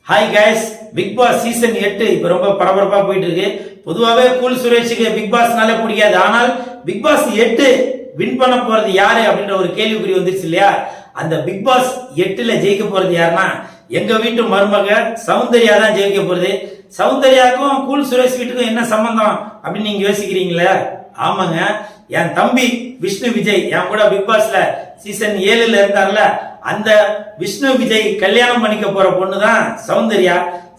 Hi guys, Bigg Boss season 8 இப்ப ரொம்ப பரபரப்பா போயிட்டு இருக்கு. பொதுவாகவே கூல் சுரேஷுக்கு பிக் பாஸ்னாலே பிடிக்காது. ஆனால் பிக் பாஸ் 8 வின் பண்ண போறது யாரு அப்படின்ற ஒரு கேள்விக்குறி வந்துருச்சு இல்லையா? அந்த பிக் பாஸ் 8ல ஜெயிக்க போறது யாருன்னா எங்க வீட்டு மருமக சௌந்தர்யா தான் ஜெயிக்க போறது. சௌந்தர்யாக்கும் கூல் சுரேஷ் வீட்டுக்கும் என்ன சம்பந்தம் அப்படின்னு நீங்க யோசிக்கிறீங்களே? ஆமாங்க, என் தம்பி விஷ்ணு விஜய் என் கூட பிக் பாஸ்ல சீசன் 7ல இருந்தார்ல, அந்த விஷ்ணு விஜய் கல்யாணம் பண்ணிக்க போற பொண்ணு தான் சௌந்தர்யா.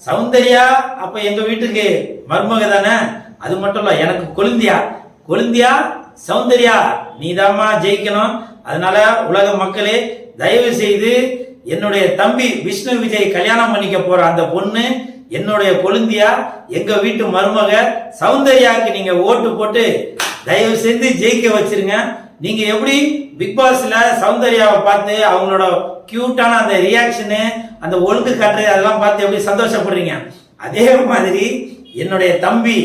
சௌந்தர்யா அப்ப எங்க வீட்டுக்கு மருமக தானே. அது மட்டும் இல்ல, எனக்கு கொழுந்தியா சௌந்தர்யா நீதாமா ஜெயிக்கணும். அதனால உலக மக்களே தயவு செய்து என்னுடைய தம்பி விஷ்ணு விஜய் கல்யாணம் பண்ணிக்க போற அந்த பொண்ணு என்னுடைய கொழுந்தியா, எங்க வீட்டு மருமக சௌந்தர்யாக்கு நீங்க ஓட்டு போட்டு தயவு செய்து ஜெயிக்க வச்சிருங்க. நீங்க எப்படி பிக் பாஸ்ல சௌந்தர்யாவை பார்த்து அவங்களோட கியூட்டான அந்த ரியாக்ஷனு, அந்த ஒழுங்கு காட்டுறது அதெல்லாம் பார்த்து எப்படி சந்தோஷப்படுறீங்க, அதே மாதிரி என்னுடைய தம்பி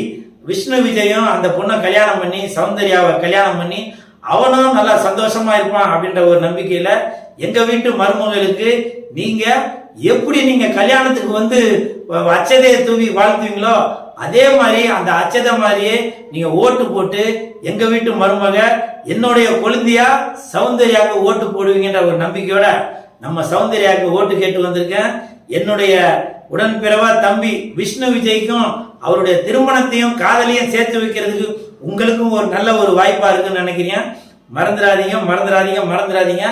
விஷ்ணு விஜயும் அந்த பொண்ணை கல்யாணம் பண்ணி சௌந்தர்யாவை கல்யாணம் பண்ணி அவனும் நல்லா சந்தோஷமா இருப்பான் அப்படின்ற ஒரு நம்பிக்கையில எங்க வீட்டு மருமகளுக்கு நீங்க எப்படி நீங்க கல்யாணத்துக்கு வந்து அச்சதையை தூவி வாழ்த்துவீங்களோ அதே மாதிரி அந்த அச்சதை மாதிரியே நீங்க ஓட்டு போட்டு எங்க வீட்டு மருமக என்னுடைய கொழுந்தியா சௌந்தர்யாவுக்கு ஓட்டு போடுவீங்கன்ற ஒரு நம்பிக்கையோட நம்ம சௌந்தர்யாவுக்கு ஓட்டு கேட்டு வந்திருக்கேன். என்னுடைய உடன்பிறவா தம்பி விஷ்ணு விஜய்க்கும் அவருடைய திருமணத்தையும் காதலையும் சேர்த்து வைக்கிறதுக்கு உங்களுக்கும் ஒரு நல்ல ஒரு வாய்ப்பா இருக்குன்னு நினைக்கிறேன். மறந்துடாதீங்க.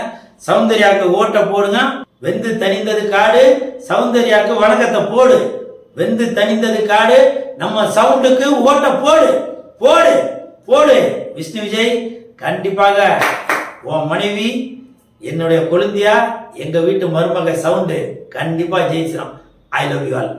சௌந்தர்யாவுக்கு ஓட்டை போடுங்க. வெந்து தணிந்தது காடு, சௌந்தர்யாவுக்கு வணக்கத்தை போடு. வெந்து தணிந்தது காடு, நம்ம சவுண்டுக்கு ஓட்ட போடு போடு போடு. விஷ்ணு விஜய், கண்டிப்பாக உன் மனைவி என்னுடைய கொழுந்தியா எங்க வீட்டு மருமக சவுண்டு கண்டிப்பா ஜெயிச்சிடும். I love you all.